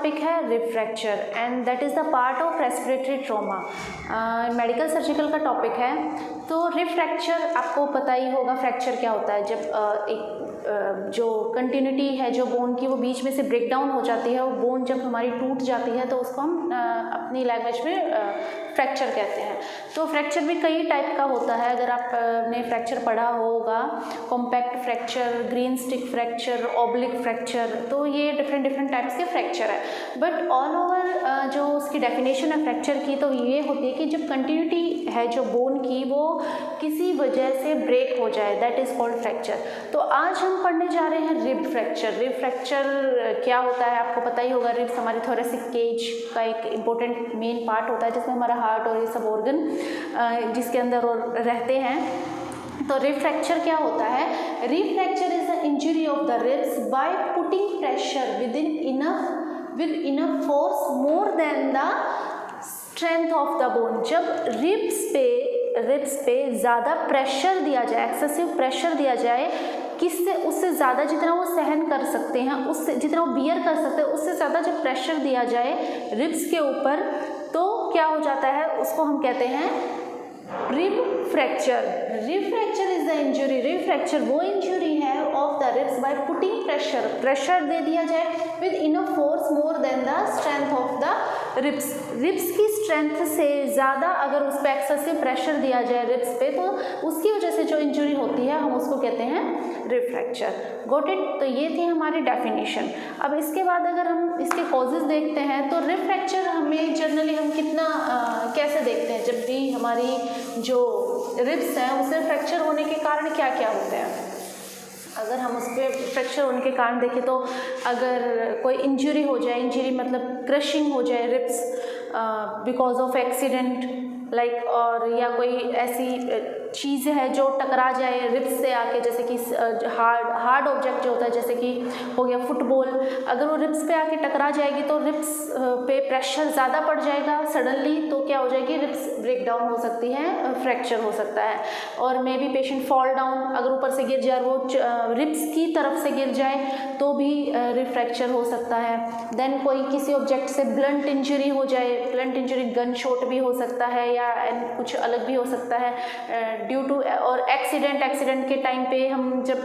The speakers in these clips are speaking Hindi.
टॉपिक है rib fracture and that is the part of respiratory trauma. Medical surgical का टॉपिक है। तो रिब फ्रैक्चर आपको पता ही होगा फ्रैक्चर क्या होता है। जब एक जो कंटिन्यूटी है जो बोन की वो बीच में से ब्रेक डाउन हो जाती है, वो बोन जब हमारी टूट जाती है तो उसको हम अपनी लैंग्वेज में फ्रैक्चर कहते हैं। तो फ्रैक्चर भी कई टाइप का होता है। अगर आपने फ्रैक्चर पढ़ा होगा, compact fracture, green stick fracture, oblique fracture, तो ये डिफरेंट टाइप्स के फ्रैक्चर है। बट ऑल ओवर जो उसकी डेफिनेशन है फ्रैक्चर की तो ये होती है कि जब कंटिन्यूटी है जो बोन की वो किसी वजह से ब्रेक हो जाए, दैट इज़ कॉल्ड फ्रैक्चर। तो आज हम पढ़ने जा रहे हैं रिब फ्रैक्चर। रिब फ्रैक्चर क्या होता है आपको पता ही होगा। रिब्स हमारे थोरेसिक केज का एक इम्पोर्टेंट मेन पार्ट होता है जिसमें हमारा हार्ट और ये सब ऑर्गन जिसके अंदर रहते हैं। तो रिब फ्रैक्चर क्या होता है? Rib fracture is the injury of the ribs by putting pressure with enough force more than the strength of the bone. जब रिब्स पे ज़्यादा प्रेशर दिया जाए, एक्सेसिव प्रेशर दिया जाए, किससे? उससे ज़्यादा जितना वो सहन कर सकते हैं, उससे जितना वो बियर कर सकते हैं, उससे ज़्यादा जब प्रेशर दिया जाए रिब्स के ऊपर तो क्या हो जाता है? उसको हम कहते हैं rib fracture. Rib fracture is the injury. Rib fracture वो इंजरी है of the ribs by putting pressure दे दिया जाए with enough force more than the strength of the ribs की स्ट्रेंथ से ज़्यादा अगर उस पर एक्सेसिव प्रेशर दिया जाए रिब्स पे तो उसकी वजह से जो इंजरी होती है हम उसको कहते हैं रिब फ्रैक्चर। Got it? तो ये थी हमारी डेफिनेशन। अब इसके बाद अगर हम इसके कॉजेज देखते हैं तो रिब फ्रैक्चर हमें जनरली हम कितना कैसे देखते हैं? जब भी हमारी जो रिब्स हैं उससे फ्रैक्चर होने के कारण क्या क्या होते हैं? अगर हम उस पर फ्रैक्चर होने के कारण देखें तो अगर कोई इंजरी हो जाए, इंजरी मतलब क्रशिंग हो जाए ribs because of accident like, और या कोई ऐसी चीज़ है जो टकरा जाए रिब्स से आके, जैसे कि हार्ड ऑब्जेक्ट जो होता है जैसे कि हो गया फुटबॉल, अगर वो रिब्स पे आके टकरा जाएगी तो रिब्स पे प्रेशर ज़्यादा पड़ जाएगा सडनली, तो क्या हो जाएगी? रिब्स ब्रेक डाउन हो सकती है, फ्रैक्चर हो सकता है। और may be patient fall down, अगर ऊपर से गिर जाए वो रिब्स की तरफ से गिर जाए तो भी रिब फ्रैक्चर हो सकता है। देन कोई किसी ऑब्जेक्ट से ब्लंट इंजरी हो जाए, ब्लंट इंजरी गन शॉट भी हो सकता है या कुछ अलग भी हो सकता है ड्यू टू, और एक्सीडेंट के टाइम पे हम जब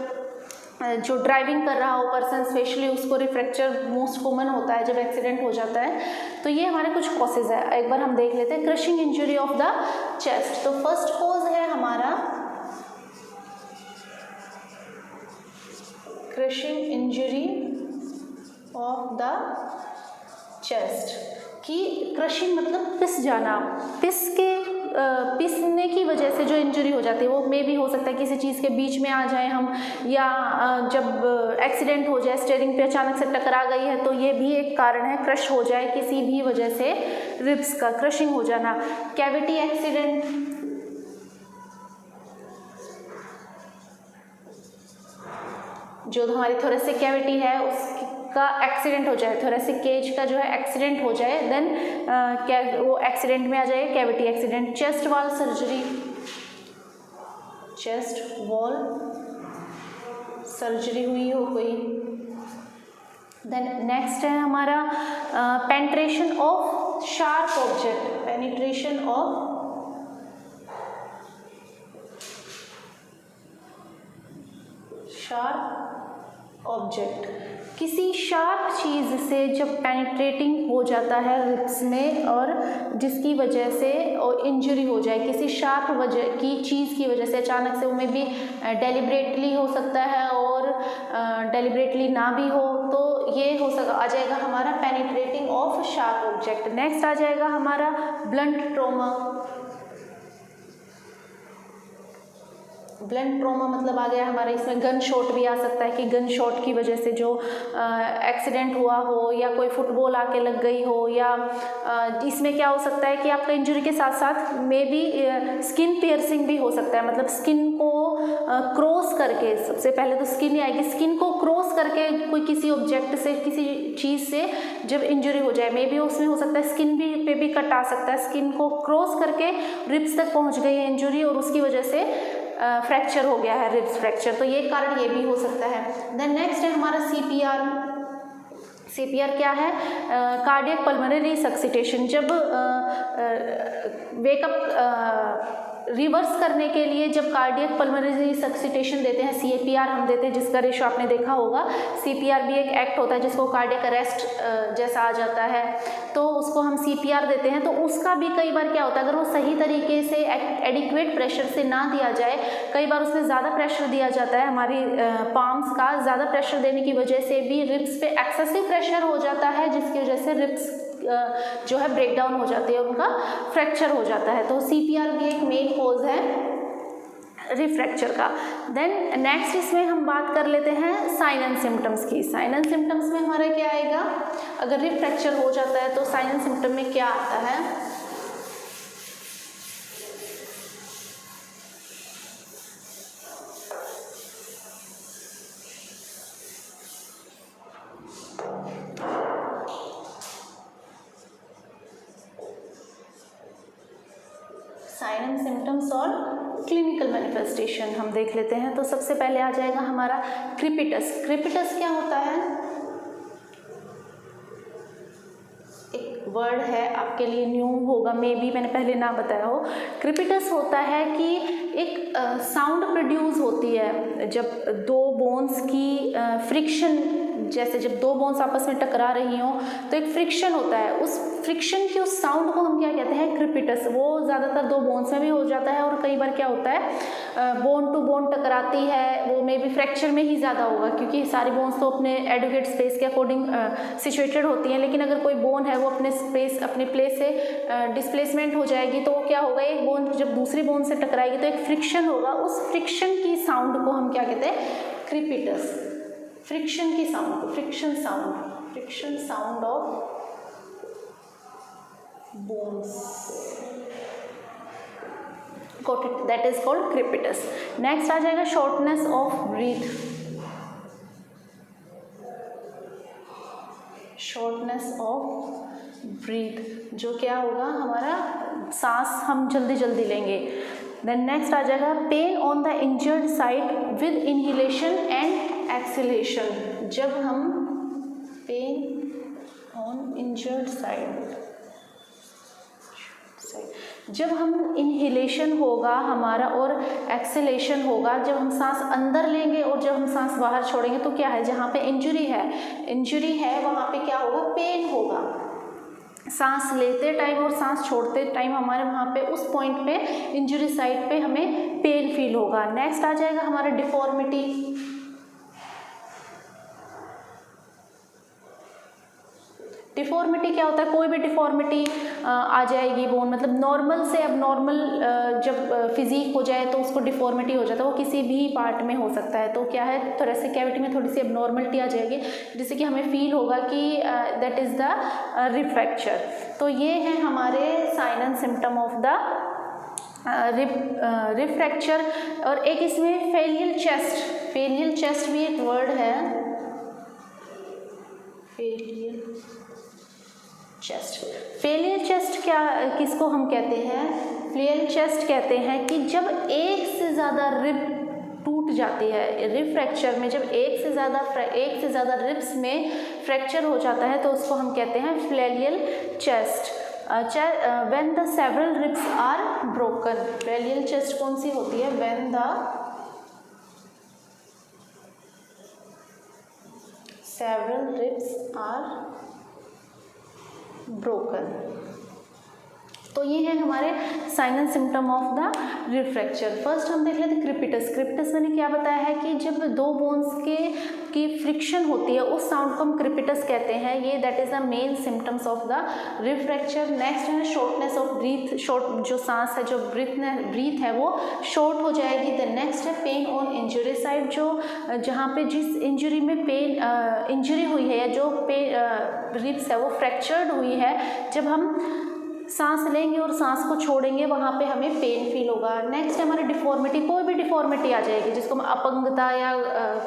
जो ड्राइविंग कर रहा हो पर्सन स्पेशली उसको रिब फ्रैक्चर मोस्ट कॉमन होता है जब एक्सीडेंट हो जाता है। तो ये हमारे कुछ कॉजेज है, एक बार हम देख लेते हैं। Crushing injury of the chest, तो फर्स्ट कॉज है हमारा crushing injury of the chest. कि क्रशिंग मतलब पिस जाना, पिसने की वजह से जो इंजरी हो जाती है वो मे भी हो सकता है किसी चीज़ के बीच में आ जाए हम, या जब एक्सीडेंट हो जाए स्टीयरिंग पे अचानक से टकरा गई है तो ये भी एक कारण है, क्रश हो जाए किसी भी वजह से रिब्स का क्रशिंग हो जाना। कैविटी एक्सीडेंट, जो हमारी थोरेसिक कैविटी है उसका एक्सीडेंट हो जाए, थोरेसिक केज का जो है एक्सीडेंट हो जाए, देन क्या वो एक्सीडेंट में आ जाए cavity accident. Chest wall surgery, chest wall surgery हुई हो कोई। देन नेक्स्ट है हमारा penetration of sharp object, penetration of sharp object, किसी शार्प चीज़ से जब पेनिट्रेटिंग हो जाता है रिब्स में और जिसकी वजह से और इंजरी हो जाए किसी शार्प वजह की चीज़ की वजह से अचानक से, वो में भी डेलिब्रेटली हो सकता है और डेलिब्रेटली ना भी हो, तो ये आ जाएगा हमारा penetrating of sharp object. Next आ जाएगा हमारा ब्लंट ट्रॉमा। ब्लंट ट्रॉमा मतलब आ गया हमारे इसमें गन शॉट भी आ सकता है कि गन शॉट की वजह से जो एक्सीडेंट हुआ हो या कोई फुटबॉल आके लग गई हो, या इसमें क्या हो सकता है कि आपका इंजरी के साथ साथ मे बी स्किन पियर्सिंग भी हो सकता है, मतलब स्किन को क्रॉस करके, सबसे पहले तो स्किन ही आएगी, स्किन को क्रॉस करके कोई किसी ऑब्जेक्ट से किसी चीज़ से जब इंजरी हो जाए, मे बी उसमें हो सकता है स्किन भी पे भी कट आ सकता है, स्किन को क्रॉस करके रिब्स तक पहुँच गई है इंजरी और उसकी वजह से फ्रैक्चर हो गया है, रिब्स फ्रैक्चर, तो ये कारण ये भी हो सकता है। देन नेक्स्ट है हमारा CPR क्या है? Cardiac pulmonary resuscitation. जब वेकअप रिवर्स करने के लिए जब कार्डियक पल्मोनरी रिसक्सिटेशन देते हैं, CPR हम देते हैं, जिसका रेशो आपने देखा होगा। CPR भी एक एक्ट होता है जिसको कार्डियक अरेस्ट जैसा आ जाता है, तो उसको हम CPR देते हैं। तो उसका भी कई बार क्या होता है, अगर वो सही तरीके से एडिक्वेट प्रेशर से ना दिया जाए, कई बार उसमें ज़्यादा प्रेशर दिया जाता है, हमारी पाम्स का ज़्यादा प्रेशर देने की वजह से भी रिब्स पे एक्सेसिव प्रेशर हो जाता है, जिसकी वजह से रिब्स जो है ब्रेक डाउन हो जाती है, उनका फ्रैक्चर हो जाता है। तो CPR भी एक मेन कॉज है रिब फ्रैक्चर का। देन नेक्स्ट इसमें हम बात कर लेते हैं साइन एंड सिम्टम्स की। साइन एंड सिम्टम्स में हमारा क्या आएगा, अगर रिब फ्रैक्चर हो जाता है तो साइन एंड सिम्टम में क्या आता है? साइन एंड सिम्टम्स और क्लिनिकल मैनिफेस्टेशन हम देख लेते हैं। तो सबसे पहले आ जाएगा हमारा क्रिपिटस। क्रिपिटस क्या होता है? एक वर्ड है, आपके लिए न्यू होगा, मे बी मैंने पहले ना बताया हो। क्रिपिटस होता है कि एक साउंड प्रोड्यूस होती है जब दो बोन्स की फ्रिक्शन, जैसे जब दो बोन्स आपस में टकरा रही हों तो एक फ्रिक्शन होता है, उस फ्रिक्शन की उस साउंड को हम क्या कहते हैं? क्रिपिटस। वो ज़्यादातर दो बोन्स में भी हो जाता है, और कई बार क्या होता है बोन टू बोन टकराती है, वो मे बी फ्रैक्चर में ही ज़्यादा होगा, क्योंकि सारी बोन्स तो अपने एडुकेट स्पेस के अकॉर्डिंग सिचुएटेड होती हैं। लेकिन अगर कोई बोन है वो अपने स्पेस, अपने प्लेस से डिस्प्लेसमेंट हो जाएगी, तो क्या होगा, एक बोन जब दूसरी बोन से टकराएगी तो एक फ्रिक्शन होगा, उस फ्रिक्शन की साउंड को हम क्या कहते हैं? क्रिपिटस। फ्रिक्शन की sound, friction sound of bones, got it, that is called crepitus. Next आ जाएगा shortness of breath। shortness of breath जो क्या होगा, हमारा सांस हम जल्दी जल्दी लेंगे। Then next आ जाएगा pain on the injured side with inhalation and exhalation। जब हम pain on injured side, जब हम इन्हेलेशन होगा हमारा और एक्सेलेशन होगा, जब हम सांस अंदर लेंगे और जब हम सांस बाहर छोड़ेंगे, तो क्या है, जहाँ पे इंजरी है वहाँ पे क्या होगा? पेन होगा। सांस लेते टाइम और सांस छोड़ते टाइम हमारे वहाँ पे उस पॉइंट पे इंजरी साइड पे हमें पेन फील होगा। नेक्स्ट आ जाएगा हमारा डिफॉर्मिटी। डिफॉर्मिटी क्या होता है? कोई भी डिफॉर्मिटी आ जाएगी बोन, मतलब नॉर्मल से अब नॉर्मल जब फिजिक हो जाए तो उसको डिफॉर्मिटी हो जाता है, वो किसी भी पार्ट में हो सकता है। तो क्या है, थोरेसिक कैविटी में थोड़ी सी एबनॉर्मलिटी आ जाएगी, जिससे कि हमें फील होगा कि that is the rib fracture. तो ये है हमारे sign and symptom of the rib fracture. और एक इसमें फेलियल चेस्ट भी एक वर्ड है, फेलियर चेस्ट क्या, किसको हम कहते हैं? फेलियर चेस्ट कहते हैं कि जब एक से ज़्यादा रिब टूट जाती है। रिब फ्रैक्चर में जब एक से ज़्यादा रिब्स में फ्रैक्चर हो जाता है तो उसको हम कहते हैं failure chest. When the several ribs are broken. Failure chest कौन सी होती है? When the several ribs are broken. तो ये है हमारे sign and symptom of the rib fracture. First हम देख लेते हैं क्रिपिटस। क्रिपिटस मैंने क्या बताया है कि जब दो बोन्स की फ्रिक्शन होती है उस साउंड को हम क्रिपिटस कहते हैं। ये that is the main symptoms of the rib fracture. Next है शॉर्टनेस ऑफ ब्रीथ, जो सांस है, जो ब्रीथ है वो शॉर्ट हो जाएगी। द नेक्स्ट है पेन ऑन इंजरी साइड, जो जहाँ पे जिस इंजरी में इंजरी हुई है या जो रिब्स है वो फ्रैक्चर्ड हुई है, जब हम सांस लेंगे और सांस को छोड़ेंगे वहाँ पे हमें पेन फील होगा। नेक्स्ट है हमारा डिफॉर्मिटी, कोई भी डिफॉर्मिटी आ जाएगी जिसको हम अपंगता या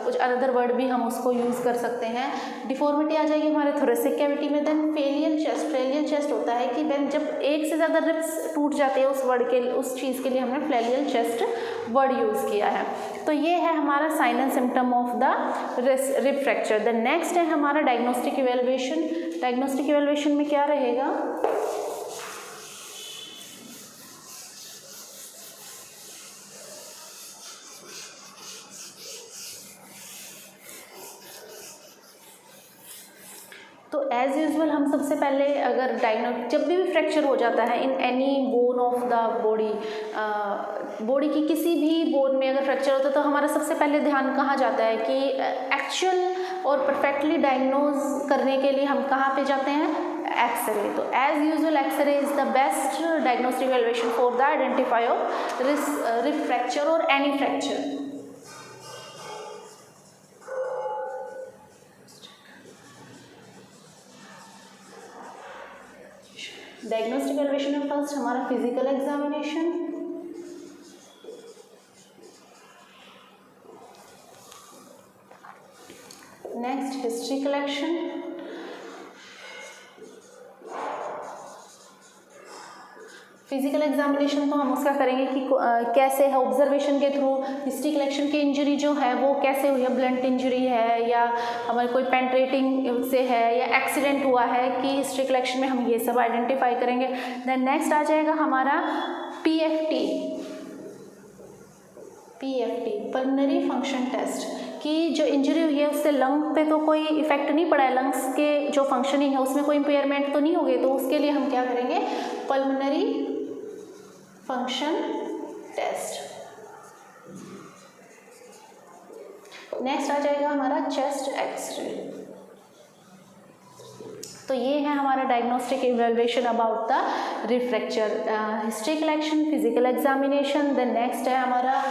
कुछ अनदर वर्ड भी हम उसको यूज़ कर सकते हैं। डिफॉर्मिटी आ जाएगी हमारे थोरेसिक कैविटी में। देन फेलियल चेस्ट, फेलियल चेस्ट होता है कि देन जब एक से ज़्यादा रिब्स टूट जाते हैं उस वर्ड के, उस चीज़ के लिए हमने फेलियल चेस्ट वर्ड यूज़ किया है। तो ये है हमारा sign and symptom of the rib fracture. Then next है हमारा डायग्नोस्टिक इवैल्यूएशन। डायग्नोस्टिक इवैल्यूएशन में क्या रहेगा, तो एज़ यूजुअल हम सबसे पहले अगर जब भी फ्रैक्चर हो जाता है in any bone of the body, body की किसी भी बोन में अगर फ्रैक्चर होता है तो हमारा सबसे पहले ध्यान कहाँ जाता है कि एक्चुअल और परफेक्टली डायग्नोज करने के लिए हम कहाँ पे जाते हैं, एक्सरे। तो as usual x ray is the best diagnostic evaluation for the identify of rib fracture और एनी फ्रैक्चर। डायग्नोस्टिक इवैल्यूएशन में फर्स्ट हमारा physical examination, next history collection, physical examination तो हम उसका करेंगे कि कैसे है, ऑब्जर्वेशन के थ्रू। हिस्ट्री कलेक्शन की इंजरी जो है वो कैसे हुई है, ब्लंट इंजरी है या हमारे कोई पेंट्रेटिंग से है या एक्सीडेंट हुआ है, कि हिस्ट्री कलेक्शन में हम ये सब आइडेंटिफाई करेंगे। देन नेक्स्ट आ जाएगा हमारा पीएफटी, पल्मोनरी फंक्शन टेस्ट, कि जो इंजरी हुई है उससे लंग पे तो कोई इफेक्ट नहीं पड़ा है, लंग्स के जो फंक्शनिंग है उसमें कोई इम्पेयरमेंट तो नहीं होगी, तो उसके लिए हम क्या करेंगे, पल्मोनरी फंक्शन टेस्ट। नेक्स्ट आ जाएगा हमारा चेस्ट एक्सरे। तो ये है हमारा diagnostic evaluation about the rib fracture, history collection, physical examination. Then next है हमारा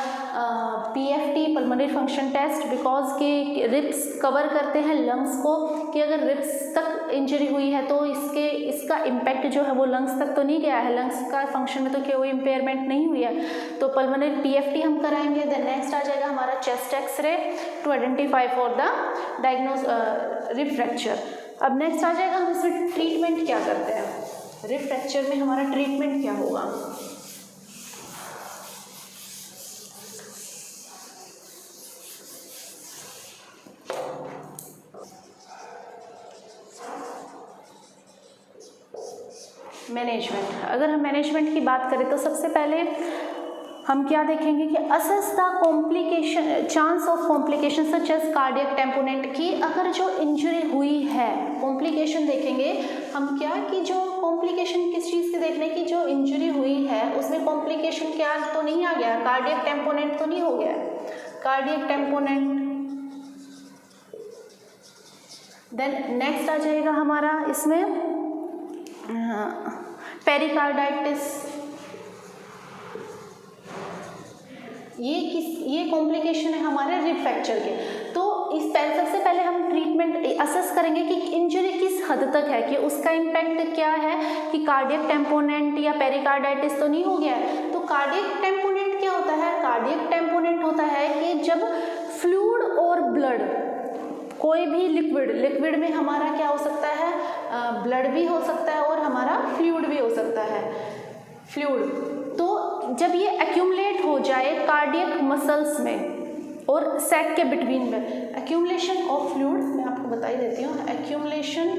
PFT, pulmonary function test, because कि रिब्स कवर करते हैं लंग्स को, कि अगर रिब्स तक इंजरी हुई है तो इसका इम्पैक्ट जो है वो लंग्स तक तो नहीं गया है, लंग्स का फंक्शन में तो कोई इम्पेयरमेंट नहीं हुई है, तो पल्मोनरी पीएफटी हम कराएंगे। देन नेक्स्ट आ जाएगा हमारा chest x ray to identify for the diagnose rib fracture. अब नेक्स्ट आ जाएगा हम इसमें ट्रीटमेंट क्या करते हैं, रिब फ्रैक्चर में हमारा ट्रीटमेंट क्या होगा। मैनेजमेंट, अगर हम मैनेजमेंट की बात करें तो सबसे पहले हम क्या देखेंगे कि assess the complication, chance of complication such as cardiac tamponade, की अगर जो इंजरी हुई है, कॉम्प्लिकेशन देखेंगे हम क्या, कि जो कॉम्प्लिकेशन किस चीज़ के देखने की, जो इंजरी हुई है उसमें कॉम्प्लिकेशन क्या तो नहीं आ गया, कार्डियक टेम्पोनेंट तो नहीं हो गया, कार्डियक टेम्पोनेंट। देन नेक्स्ट आ जाएगा हमारा इसमें पेरिकार्डाइटिस, ये कॉम्प्लिकेशन है हमारे रिब फ्रैक्चर के। तो सबसे पहले हम ट्रीटमेंट असेस करेंगे कि इंजरी किस हद तक है, कि उसका इम्पैक्ट क्या है, कि कार्डियक टेम्पोनेंट या पेरिकार्डाइटिस तो नहीं हो गया है। तो कार्डियक टेम्पोनेंट क्या होता है, कार्डियक टेम्पोनेंट होता है कि जब फ्लूइड और ब्लड, कोई भी लिक्विड में हमारा क्या हो सकता है, ब्लड भी हो सकता है और हमारा फ्लूइड भी हो सकता है, फ्लूइड। तो जब ये एक्यूमुलेट हो जाए कार्डियक मसल्स में और सैक के बिटवीन में, एक्यूमुलेशन ऑफ फ्लूइड, मैं आपको बता ही देती हूँ, accumulation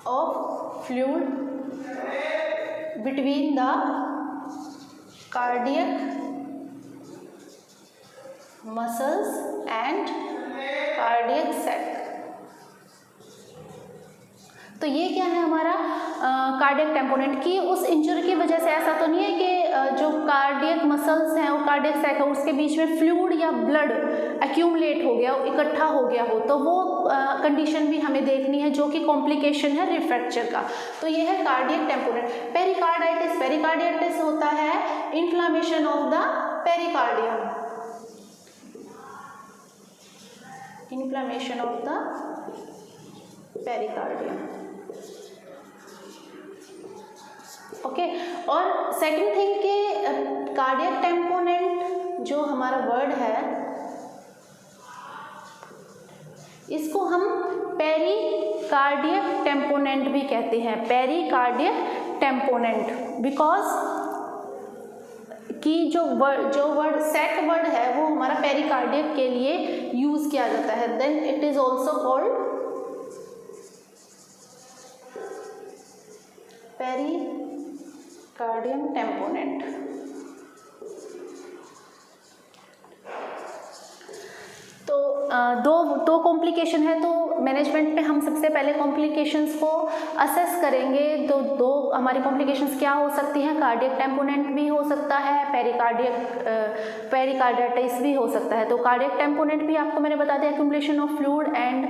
of fluid between the cardiac muscles and cardiac sac. तो ये क्या है हमारा कार्डियक टेम्पोनेंट, की उस इंजरी की वजह से ऐसा तो नहीं है कि जो कार्डियक मसल्स हैं और कार्डियक सैक है उसके बीच में फ्लूइड या ब्लड एक्यूमुलेट हो गया, इकट्ठा हो गया हो, तो वो कंडीशन भी हमें देखनी है जो कि कॉम्प्लिकेशन है रिब फ्रैक्चर का। तो ये है कार्डियक टेम्पोनेंट। पेरिकार्डाइटिस, पेरिकार्डाइटिस होता है inflammation of the pericardium, inflammation of the pericardium. Okay. और सेकंड थिंग के कार्डियक टेम्पोनेंट जो हमारा वर्ड है इसको हम पेरिकार्डियक टेम्पोनेंट भी कहते हैं, पेरिकार्डियक टेम्पोनेंट, बिकॉज कि जो वर्ड सेक वर्ड है वो हमारा पेरिकार्डियक के लिए यूज किया जाता है, then it is also called pericardium tamponade. तो दो कॉम्प्लिकेशन है, तो मैनेजमेंट पे हम सबसे पहले कॉम्प्लिकेशंस को असेस करेंगे। तो दो हमारी कॉम्प्लिकेशंस क्या हो सकती हैं, कार्डियक टेम्पोनेंट भी हो सकता है, पेरिकार्डिटिस भी हो सकता है। तो कार्डियक टेम्पोनेंट भी आपको मैंने बता दिया, accumulation of fluid and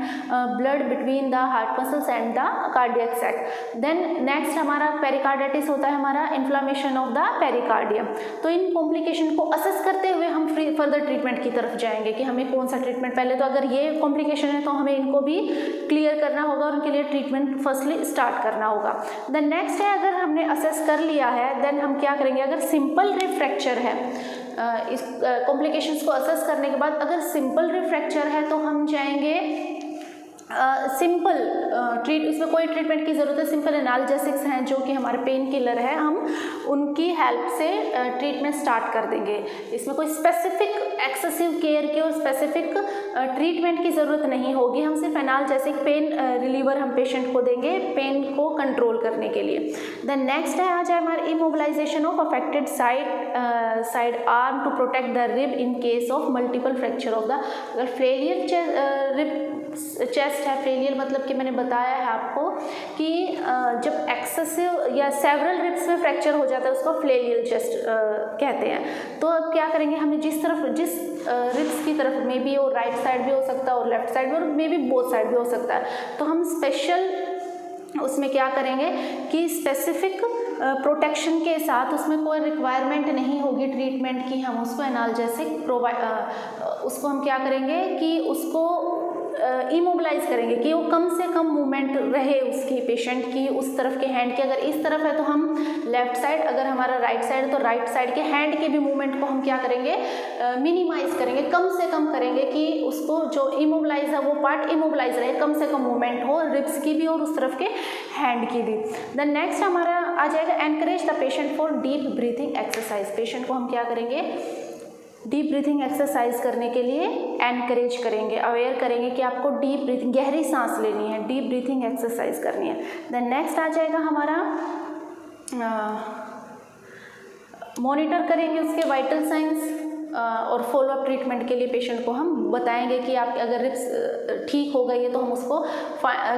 blood between the heart muscles and the cardiac sac. Then next हमारा पेरिकार्डिटिस होता है हमारा इन्फ्लामेशन ऑफ द पेरिकार्डियम। तो इन कॉम्प्लिकेशन को असेस करते हुए हम फर्दर ट्रीटमेंट की तरफ जाएंगे कि हमें कौन सा ट्रीटमेंट, पहले तो अगर ये कॉम्प्लिकेशन है तो हमें इनको भी क्लियर करना होगा और उनके लिए ट्रीटमेंट फर्स्टली स्टार्ट करना होगा। देन नेक्स्ट है, अगर हमने असेस कर लिया है देन हम क्या करेंगे, अगर सिंपल रिब फ्रैक्चर है, इस कॉम्प्लिकेशंस को असेस करने के बाद अगर सिंपल रिब फ्रैक्चर है तो हम जाएंगे सिंपल इसमें कोई ट्रीटमेंट की ज़रूरत है, सिंपल एनाल्जेसिक्स हैं जो कि हमारे पेन किलर है, हम उनकी हेल्प से ट्रीटमेंट स्टार्ट कर देंगे। इसमें कोई स्पेसिफिक एक्सेसिव केयर की और स्पेसिफिक ट्रीटमेंट की ज़रूरत नहीं होगी, हम सिर्फ एनाल्जेसिक पेन रिलीवर हम पेशेंट को देंगे पेन को कंट्रोल करने के लिए। देन नेक्स्ट है, आ जाए हमारा immobilisation of affected side arm to protect the rib in case of multiple fracture of the, अगर फ्लेलियर रिब चेस्ट है, फेलियर मतलब कि मैंने बताया है आपको कि जब एक्सेसिव या सेवरल रिब्स में फ्रैक्चर हो जाता है उसको फ्लेलियर चेस्ट कहते हैं। तो अब क्या करेंगे, हमने जिस रिब्स की तरफ मे बी वो राइट साइड भी हो सकता है और लेफ्ट साइड भी और मे बी बोथ साइड भी हो सकता है, तो हम स्पेशल उसमें क्या करेंगे कि स्पेसिफिक प्रोटेक्शन के साथ उसमें कोई रिक्वायरमेंट नहीं होगी ट्रीटमेंट की, हम उसको एनाल्जेसिक उसको हम क्या करेंगे कि उसको इमोबिलाइज करेंगे कि वो कम से कम मूवमेंट रहे उसकी पेशेंट की उस तरफ के हैंड की, अगर इस तरफ है तो हम लेफ्ट साइड, अगर हमारा राइट साइड तो राइट साइड के हैंड के भी मूवमेंट को हम क्या करेंगे मिनिमाइज करेंगे, कम से कम करेंगे कि उसको जो इमोबिलाइज है वो पार्ट इमोबिलाइज रहे, कम से कम मूवमेंट हो रिब्स की भी और उस तरफ के हैंड की भी। देन नेक्स्ट हमारा आ जाएगा encourage the patient for deep breathing exercise. Patient को हम क्या करेंगे, डीप ब्रीथिंग एक्सरसाइज करने के लिए एनकरेज करेंगे, अवेयर करेंगे कि आपको डीप ब्रीथिंग, गहरी सांस लेनी है, डीप ब्रीथिंग एक्सरसाइज करनी है। देन नेक्स्ट आ जाएगा हमारा मॉनिटर करेंगे उसके वाइटल साइंस और फॉलोअप ट्रीटमेंट के लिए पेशेंट को हम बताएंगे कि आप अगर रिब्स ठीक हो गई है तो हम उसको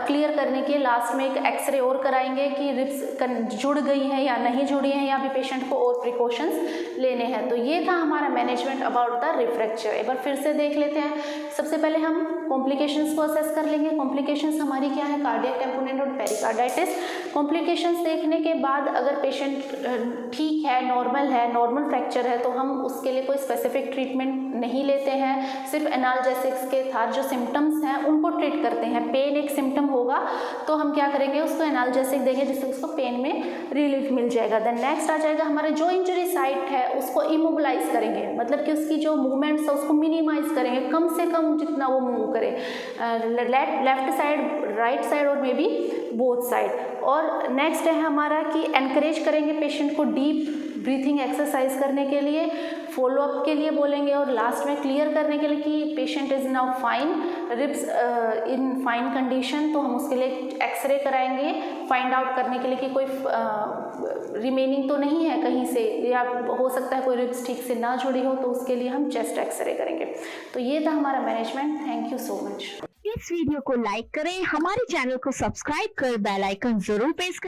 क्लियर करने के लास्ट में एक एक्सरे और कराएंगे कि रिब्स जुड़ गई हैं या नहीं जुड़ी हैं, या भी पेशेंट को और प्रिकॉशंस लेने हैं। तो ये था हमारा management about the rib fracture. एक बार फिर से देख लेते हैं। सबसे पहले हम कॉम्प्लिकेशंस को असेस कर लेंगे। कॉम्प्लिकेशंस हमारी क्या है, कार्डियक टेम्पोनेंट और पेरिकार्डाइटिस। कॉम्प्लिकेशंस देखने के बाद अगर पेशेंट ठीक है, नॉर्मल फ्रैक्चर है, तो हम उसके लिए कोई स्पेसिफिक ट्रीटमेंट नहीं लेते हैं, सिर्फ एनाल्जेसिक्स के साथ जो सिम्टम्स हैं उनको ट्रीट करते हैं। पेन एक सिम्टम होगा तो हम क्या करेंगे, उसको एनाल्जेसिक देंगे जिससे उसको पेन में रिलीफ मिल जाएगा। देन नेक्स्ट आ जाएगा हमारे जो इंजरी साइट है उसको इमोबिलाइज करेंगे, मतलब कि उसकी जो मूवमेंट्स है उसको मिनिमाइज करेंगे, कम से कम जितना वो मूव करे, लेफ्ट साइड, राइट साइड और मे बी बोथ साइड। और नेक्स्ट है हमारा कि एनकरेज करेंगे पेशेंट को डीप ब्रीथिंग एक्सरसाइज करने के लिए, फॉलोअप के लिए बोलेंगे, और लास्ट में क्लियर करने के लिए कि patient is now fine, ribs in fine condition. तो हम उसके लिए एक्सरे कराएंगे फाइंड आउट करने के लिए कि कोई रिमेनिंग तो नहीं है कहीं से, या हो सकता है कोई रिब्स ठीक से ना जुड़ी हो, तो उसके लिए हम चेस्ट एक्सरे करेंगे। तो ये था हमारा management. Thank you so much. इस वीडियो को लाइक करें, हमारे चैनल को सब्सक्राइब कर बेल आइकन जरूर प्रेस करें।